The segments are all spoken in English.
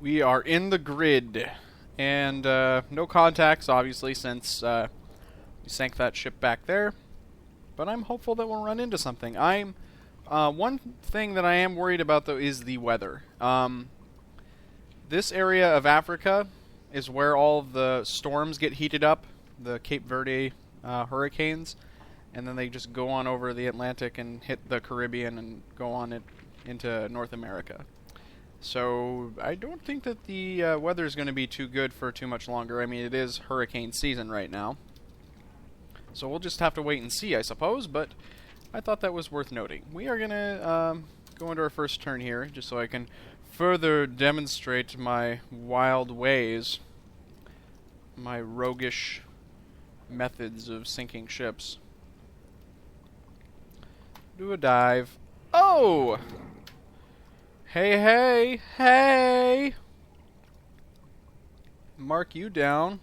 We are in the grid, and no contacts, obviously, since we sank that ship back there. But I'm hopeful that we'll run into something. One thing that I am worried about, though, is the weather. This area of Africa is where all of the storms get heated up, the Cape Verde hurricanes, and then they just go on over the Atlantic and hit the Caribbean and go on it into North America. So I don't think that the weather is going to be too good for too much longer. I mean, it is hurricane season right now. So we'll just have to wait and see, I suppose, but I thought that was worth noting. We are going to go into our first turn here, just so I can further demonstrate my wild ways, my roguish methods of sinking ships. Do a dive. Oh! Hey, hey, hey! Mark you down.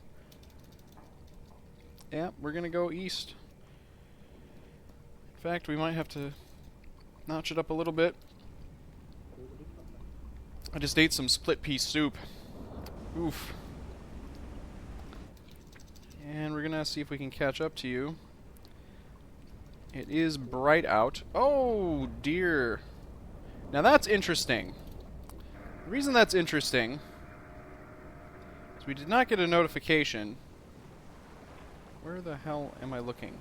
Yeah, we're gonna go east. In fact, we might have to notch it up a little bit. I just ate some split pea soup. Oof. And we're gonna see if we can catch up to you. It is bright out. Oh, dear. Now that's interesting. The reason that's interesting is we did not get a notification. Where the hell am I looking?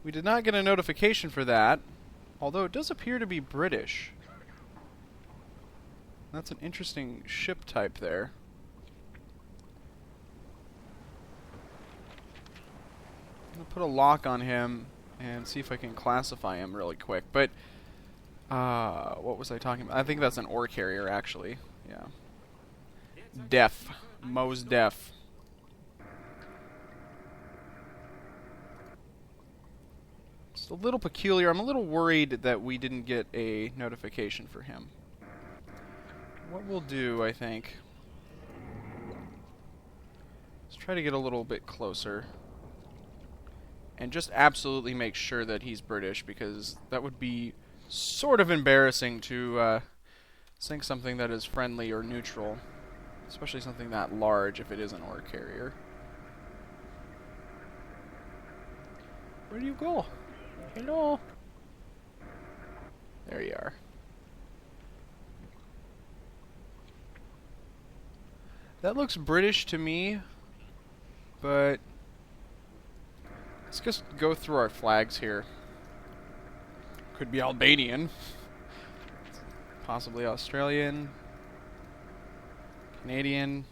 We did not get a notification for that, although it does appear to be British. That's an interesting ship type there. I'm going to put a lock on him and see if I can classify him really quick. But, what was I talking about? I think that's an ore carrier, actually. Yeah. Deaf. Mo's deaf. It's a little peculiar. I'm a little worried that we didn't get a notification for him. What we'll do, I think... Let's try to get a little bit closer. And just absolutely make sure that he's British, because that would be sort of embarrassing to sink something that is friendly or neutral. Especially something that large if it is an ore carrier. Where do you go? Hello? There you are. That looks British to me, but... Let's just go through our flags here. Could be Albanian. Possibly Australian. Canadian.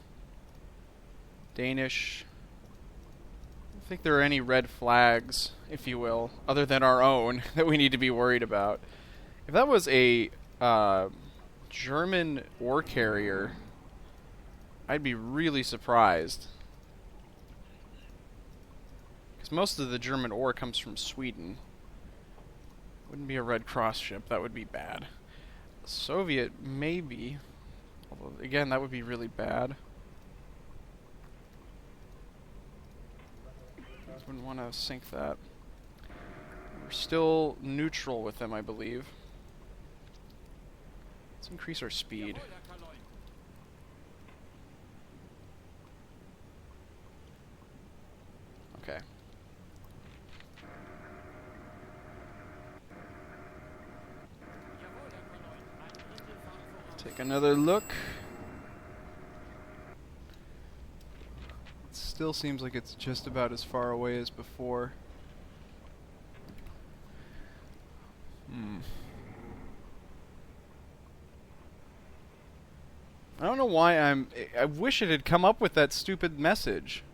Danish. I don't think there are any red flags, if you will, other than our own, that we need to be worried about. If that was a German ore carrier, I'd be really surprised. Most of the German ore comes from Sweden. Wouldn't be a Red Cross ship. That would be bad. Soviet, maybe. Although, again, that would be really bad. Wouldn't want to sink that. We're still neutral with them, I believe. Let's increase our speed. Okay. Take another look. It still seems like it's just about as far away as before. I don't know why I wish it had come up with that stupid message.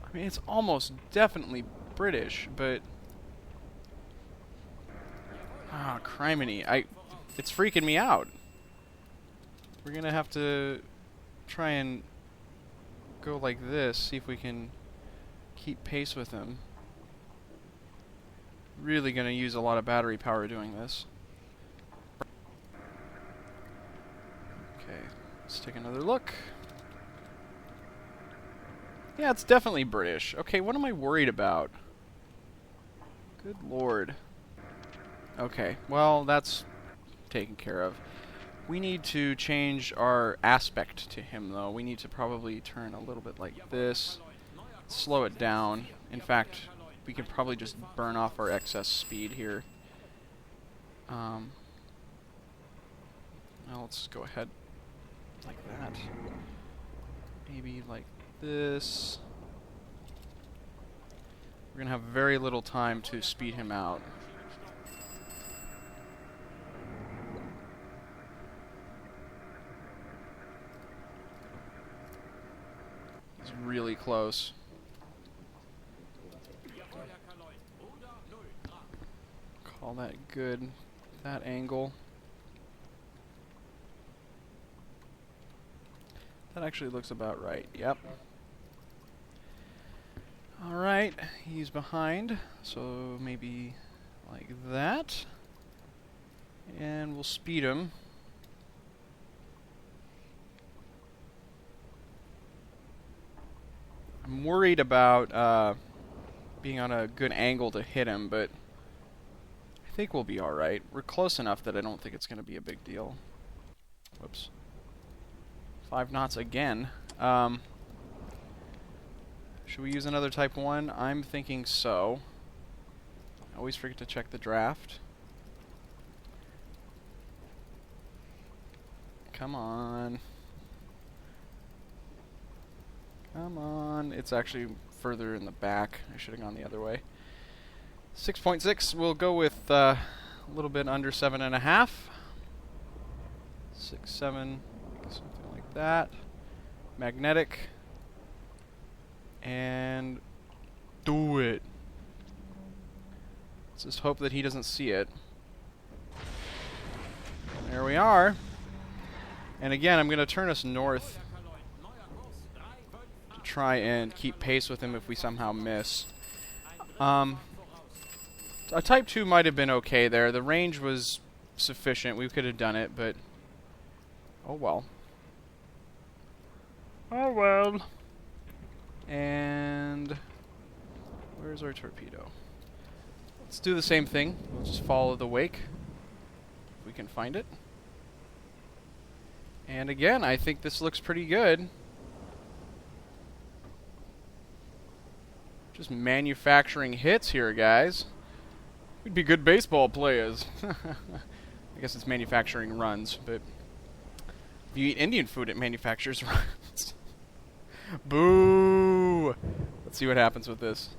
I mean, it's almost definitely British, but... Ah, criminy. It's freaking me out. We're gonna have to try and go like this, see if we can keep pace with him. Really gonna use a lot of battery power doing this. Okay, let's take another look. Yeah, it's definitely British. Okay, what am I worried about? Good lord. Okay, well, that's taken care of. We need to change our aspect to him, though. We need to probably turn a little bit like this. Slow it down. In fact, we can probably just burn off our excess speed here. Now let's go ahead like that. Maybe like this. We're going to have very little time to speed him out. He's really close. Call that good, that angle. That actually looks about right, yep. Alright, he's behind, so maybe like that. And we'll speed him. I'm worried about being on a good angle to hit him, but I think we'll be alright. We're close enough that I don't think it's going to be a big deal. Whoops. 5 knots again. Should we use another Type 1? I'm thinking so. I always forget to check the draft. Come on. Come on. It's actually further in the back. I should have gone the other way. 6.6. We'll go with a little bit under 7.5. 6, 7, something like that. Magnetic. And do it. Let's just hope that he doesn't see it. There we are. And again, I'm going to turn us north to try and keep pace with him if we somehow miss. A Type 2 might have been okay there. The range was sufficient. We could have done it, but oh well. Oh well. And where's our torpedo? Let's do the same thing. We'll just follow the wake if we can find it. And again, I think this looks pretty good. Just manufacturing hits here, guys. We'd be good baseball players. I guess it's manufacturing runs, but if you eat Indian food, it manufactures runs. Boo! Let's see what happens with this.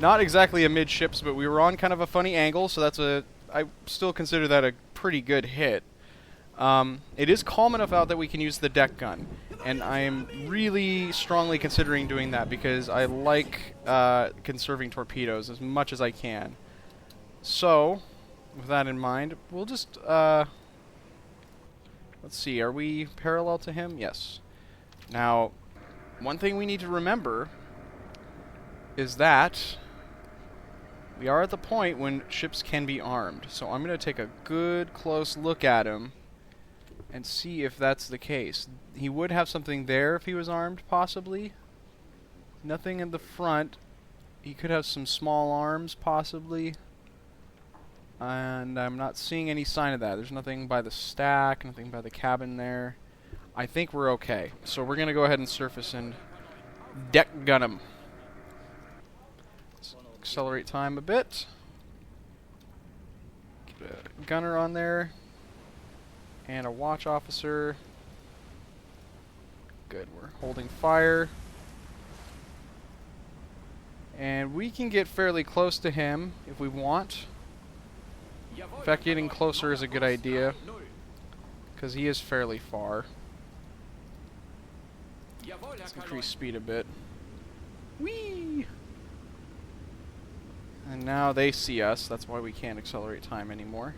Not exactly amidships, but we were on kind of a funny angle, so that's I still consider that a pretty good hit. It is calm enough out that we can use the deck gun, and I am really strongly considering doing that because I like conserving torpedoes as much as I can. So, with that in mind, we'll just, let's see, are we parallel to him? Yes. Now, one thing we need to remember is that we are at the point when ships can be armed. So I'm going to take a good close look at him and see if that's the case. He would have something there if he was armed, possibly. Nothing in the front. He could have some small arms, possibly. And I'm not seeing any sign of that. There's nothing by the stack, nothing by the cabin there. I think we're okay. So we're going to go ahead and surface and deck gun him. Let's accelerate time a bit. Get a gunner on there. And a watch officer. Good, we're holding fire. And we can get fairly close to him if we want. In fact, getting closer is a good idea, because he is fairly far. Let's increase speed a bit. Whee! And now they see us. That's why we can't accelerate time anymore.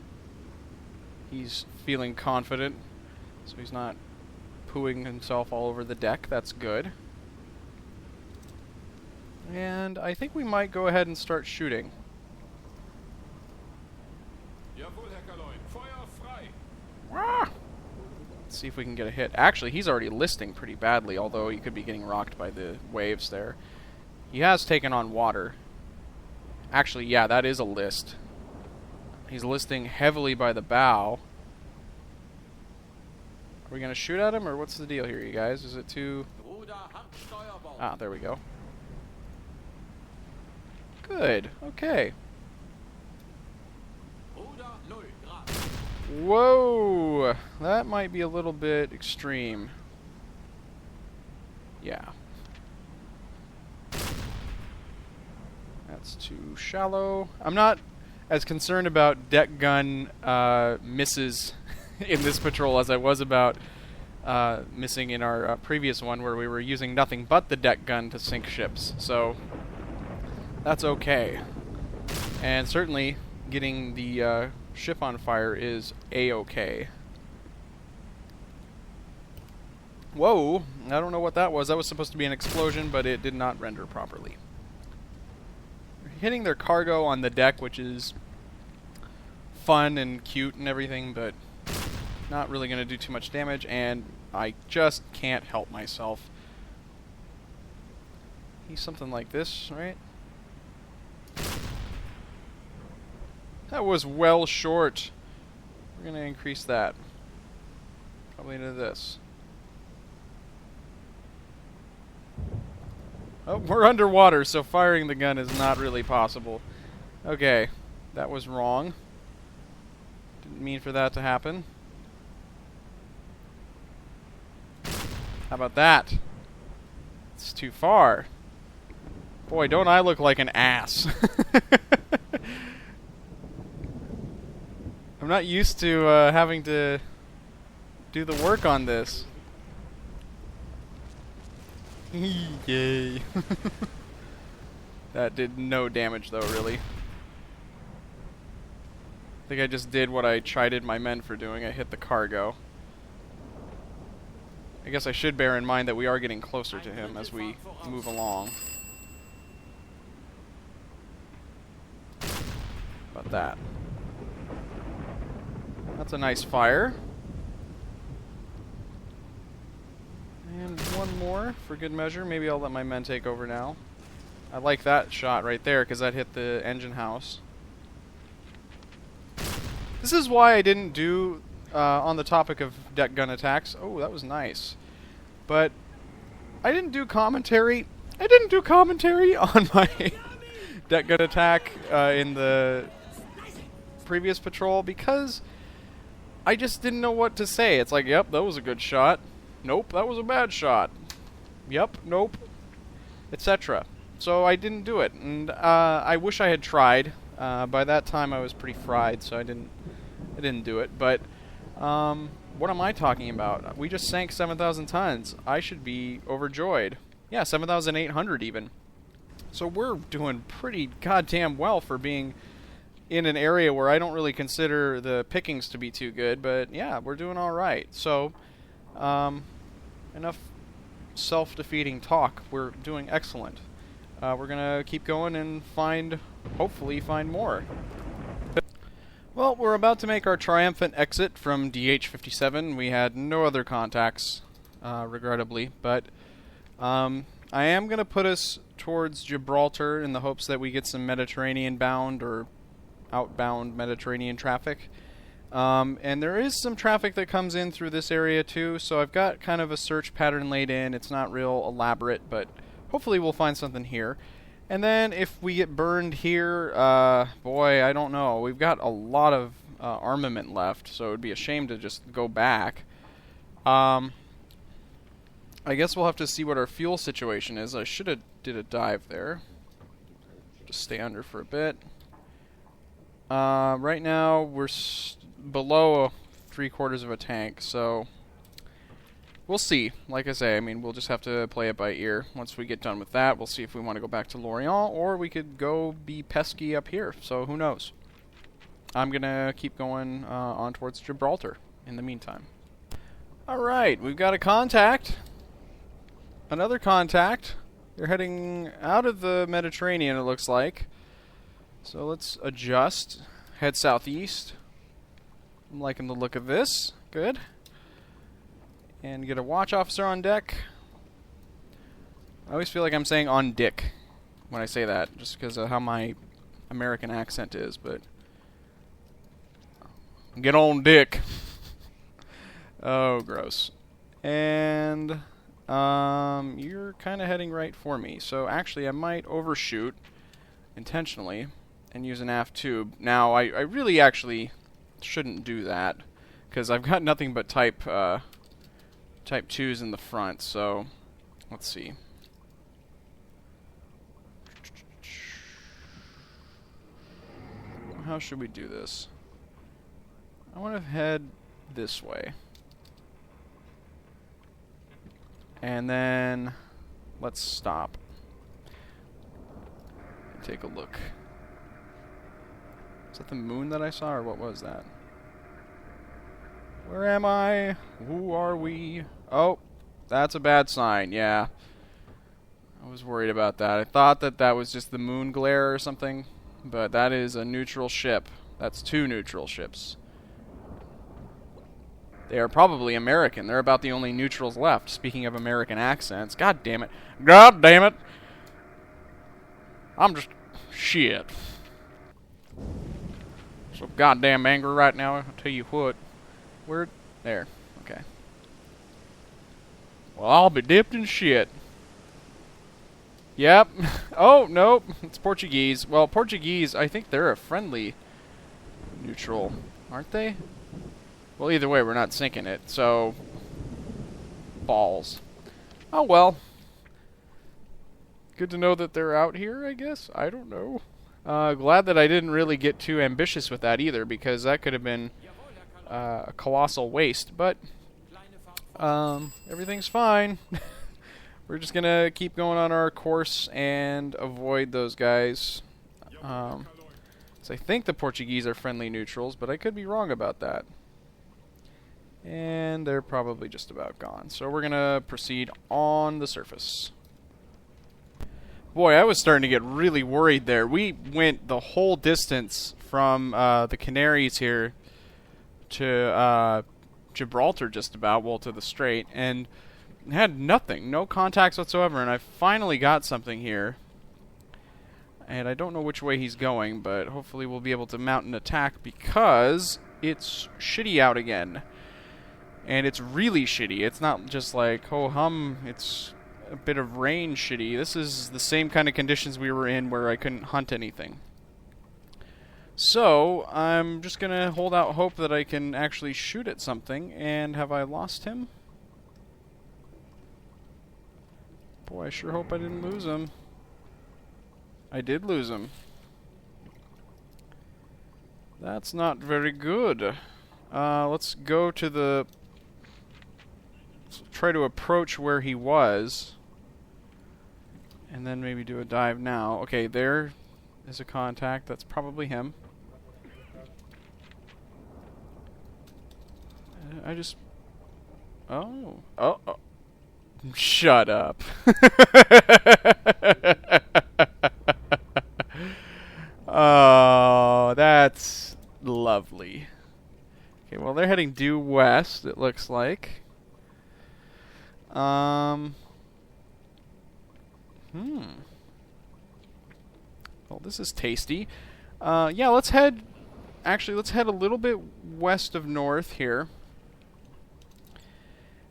He's feeling confident, so he's not pooing himself all over the deck. That's good. And I think we might go ahead and start shooting. Let's see if we can get a hit. Actually, he's already listing pretty badly, although he could be getting rocked by the waves there. He has taken on water. Actually, yeah, that is a list. He's listing heavily by the bow. Are we going to shoot at him, or what's the deal here, you guys? Is it too... Ah, there we go. Good. Okay. Whoa! That might be a little bit extreme. Yeah. That's too shallow. I'm not as concerned about deck gun misses in this patrol as I was about missing in our previous one, where we were using nothing but the deck gun to sink ships. So that's okay. And certainly getting the ship on fire is a-okay. Whoa! I don't know what that was. That was supposed to be an explosion, but it did not render properly. Hitting their cargo on the deck, which is fun and cute and everything, but not really going to do too much damage, and I just can't help myself. He's something like this, right? That was well short. We're going to increase that. Probably into this. Oh, we're underwater, so firing the gun is not really possible. Okay, that was wrong. Didn't mean for that to happen. How about that? It's too far. Boy, don't I look like an ass. I'm not used to having to do the work on this. Yay. That did no damage though, really. I think I just did what I chided my men for doing. I hit the cargo. I guess I should bear in mind that we are getting closer to him as we move along. About that. That's a nice fire. And one more for good measure. Maybe I'll let my men take over now. I like that shot right there because that hit the engine house. This is why I didn't do, on the topic of deck gun attacks. Oh, that was nice. But I didn't do commentary. I didn't do commentary on my deck gun attack in the previous patrol because I just didn't know what to say. It's like, yep, that was a good shot. Nope, that was a bad shot. Yep, nope, etc. So I didn't do it, and I wish I had tried. By that time I was pretty fried, so I didn't do it. But what am I talking about? We just sank 7,000 tons. I should be overjoyed. Yeah, 7,800 even. So we're doing pretty goddamn well for being in an area where I don't really consider the pickings to be too good. But yeah, we're doing all right. So enough self-defeating talk. We're doing excellent. We're gonna keep going and hopefully find more. Well, we're about to make our triumphant exit from DH-57. We had no other contacts, regrettably, but I am gonna put us towards Gibraltar in the hopes that we get some Mediterranean-bound or outbound Mediterranean traffic. And there is some traffic that comes in through this area too, so I've got kind of a search pattern laid in. It's not real elaborate, but hopefully we'll find something here. And then if we get burned here, boy, I don't know. We've got a lot of armament left, so it would be a shame to just go back. I guess we'll have to see what our fuel situation is. I should have did a dive there. Just stay under for a bit. Right now we're below 3/4 of a tank, so we'll see. Like I say, I mean, we'll just have to play it by ear. Once we get done with that, we'll see if we want to go back to Lorient, or we could go be pesky up here, so who knows. I'm gonna keep going on towards Gibraltar in the meantime. Alright, we've got a contact. Another contact. They're heading out of the Mediterranean, it looks like. So let's adjust. Head southeast. I'm liking the look of this. Good. And get a watch officer on deck. I always feel like I'm saying on dick when I say that, just because of how my American accent is, but Get on dick. Oh, gross. And you're kind of heading right for me. So actually, I might overshoot intentionally and use an aft tube. Now, I really actually shouldn't do that because I've got nothing but type 2s in the front. So let's see. How should we do this? I want to head this way. And then let's stop. Take a look. Is that the moon that I saw, or what was that? Where am I? Who are we? Oh, that's a bad sign, yeah. I was worried about that. I thought that that was just the moon glare or something, but that is a neutral ship. That's 2 neutral ships. They are probably American. They're about the only neutrals left. Speaking of American accents. God damn it. God damn it. I'm just... shit. So goddamn angry right now. I'll tell you what. Where... there. Okay. Well, I'll be dipped in shit. Yep. Oh, nope. It's Portuguese. Well, Portuguese, I think they're a friendly neutral. Aren't they? Well, either way, we're not sinking it, so... balls. Oh, well. Good to know that they're out here, I guess? I don't know. Glad that I didn't really get too ambitious with that either, because that could have been a colossal waste, but... everything's fine. We're just gonna keep going on our course and avoid those guys. So I think the Portuguese are friendly neutrals, but I could be wrong about that. And they're probably just about gone. So we're gonna proceed on the surface. Boy, I was starting to get really worried there. We went the whole distance from the Canaries here to Gibraltar just about, well, to the Strait, and had nothing, no contacts whatsoever, and I finally got something here. And I don't know which way he's going, but hopefully we'll be able to mount an attack because it's shitty out again. And it's really shitty. It's not just like, oh hum, it's a bit of rain shitty. This is the same kind of conditions we were in where I couldn't hunt anything. So, I'm just going to hold out hope that I can actually shoot at something. And have I lost him? Boy, I sure hope I didn't lose him. I did lose him. That's not very good. Let's go to the... try to approach where he was. And then maybe do a dive now. Okay, there is a contact. That's probably him. I just... oh. Oh. Oh. Shut up. Oh, that's lovely. Okay, well, they're heading due west, it looks like. Well, this is tasty. Yeah, let's head... actually, let's head a little bit west of north here.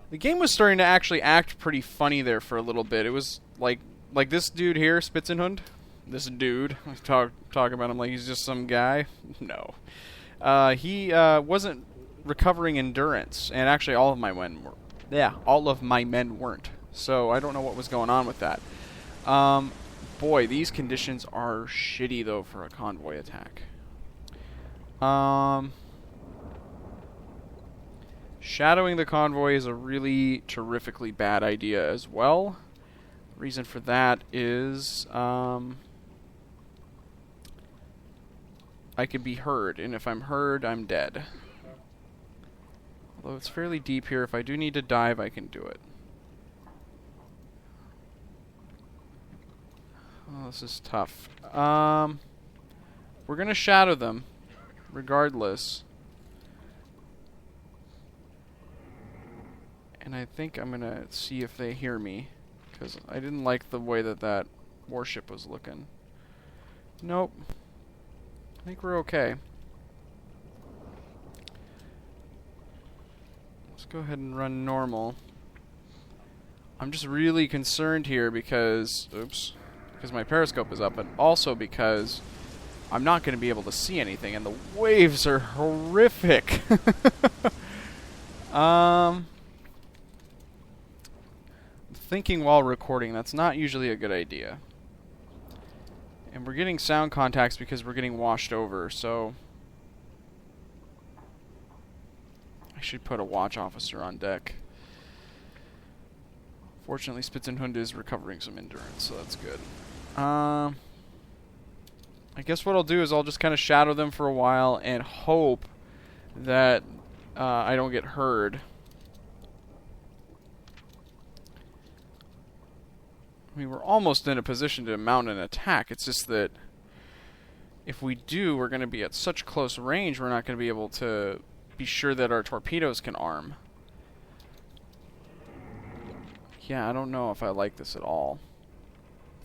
The game was starting to actually act pretty funny there for a little bit. It was like this dude here, Spitzenhund. This dude. I talk about him like he's just some guy. No. He wasn't recovering endurance, and actually all of my men were. Yeah, all of my men weren't. So I don't know what was going on with that. Boy, these conditions are shitty though for a convoy attack. Shadowing the convoy is a really terrifically bad idea as well. Reason for that is I could be heard, and if I'm heard, I'm dead. Although it's fairly deep here, if I do need to dive, I can do it. Oh, this is tough. We're gonna shadow them, regardless. And I think I'm gonna see if they hear me, because I didn't like the way that that warship was looking. Nope. I think we're okay. Let's go ahead and run normal. I'm just really concerned here because... Oops. Because my periscope is up, but also because I'm not going to be able to see anything, and the waves are horrific. Thinking while recording, that's not usually a good idea. And we're getting sound contacts because we're getting washed over, so... I should put a watch officer on deck. Fortunately, Spitzenhund is recovering some endurance, so that's good. I guess what I'll do is I'll just kind of shadow them for a while and hope that I don't get heard. I mean, we're almost in a position to mount an attack. It's just that if we do, we're going to be at such close range, we're not going to be able to be sure that our torpedoes can arm. Yeah, I don't know if I like this at all.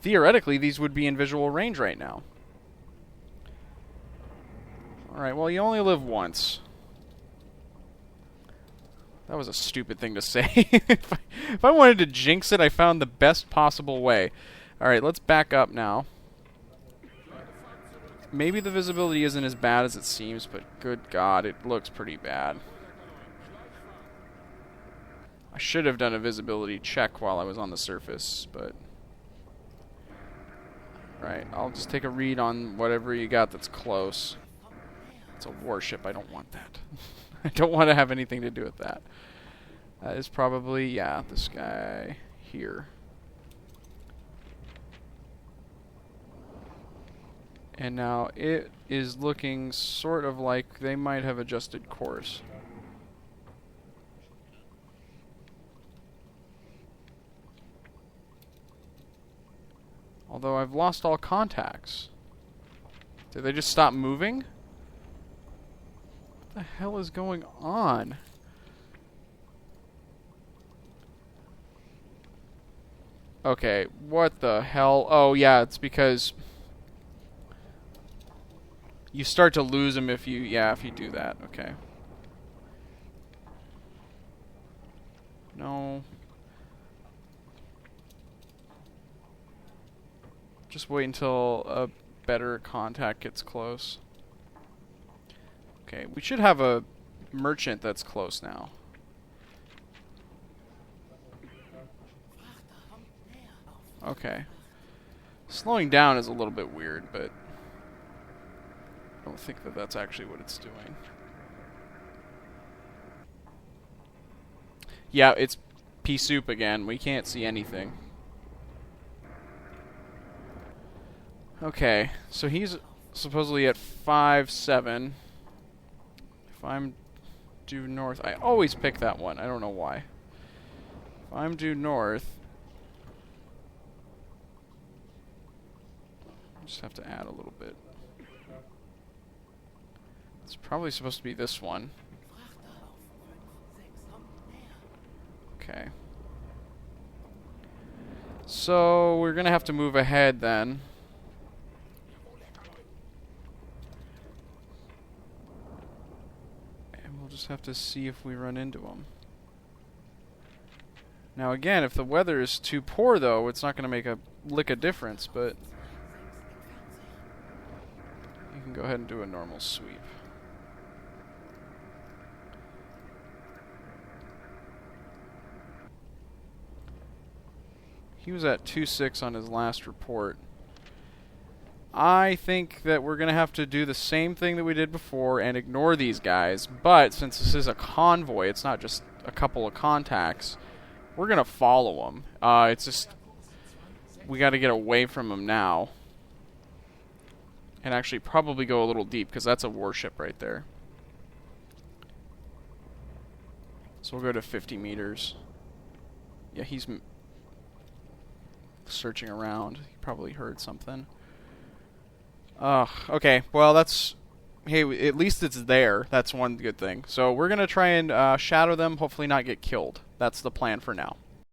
Theoretically, these would be in visual range right now. Alright, well, you only live once. That was a stupid thing to say. If I wanted to jinx it, I found the best possible way. Alright, let's back up now. Maybe the visibility isn't as bad as it seems, but good God, it looks pretty bad. I should have done a visibility check while I was on the surface, but... Right, I'll just take a read on whatever you got that's close. It's a warship, I don't want that. I don't want to have anything to do with that. That is probably, yeah, this guy here. And now it is looking sort of like they might have adjusted course. Although I've lost all contacts. Did they just stop moving? What the hell is going on? Okay, what the hell? Oh yeah, it's because you start to lose them if you, if you do that. Okay. No. Just wait until a better contact gets close. Okay, we should have a merchant that's close now. Okay. Slowing down is a little bit weird, but I don't think that that's actually what it's doing. Yeah, it's pea soup again. We can't see anything. Okay, so he's supposedly at 5-7. If I'm due north, I always pick that one. I don't know why. If I'm due north, I just have to add a little bit. It's probably supposed to be this one. Okay. So we're gonna have to move ahead then. Just have to see if we run into them. Now again, if the weather is too poor though, it's not going to make a lick of difference, but you can go ahead and do a normal sweep. He was at 2.6 on his last report. I think that we're going to have to do the same thing that we did before and ignore these guys. But since this is a convoy, it's not just a couple of contacts, we're going to follow them. It's just, we got to get away from them now. And actually probably go a little deep, because that's a warship right there. So we'll go to 50 meters. Yeah, he's searching around. He probably heard something. Okay, well that's, hey, at least it's there. That's one good thing. So we're going to try and shadow them, hopefully not get killed. That's the plan for now.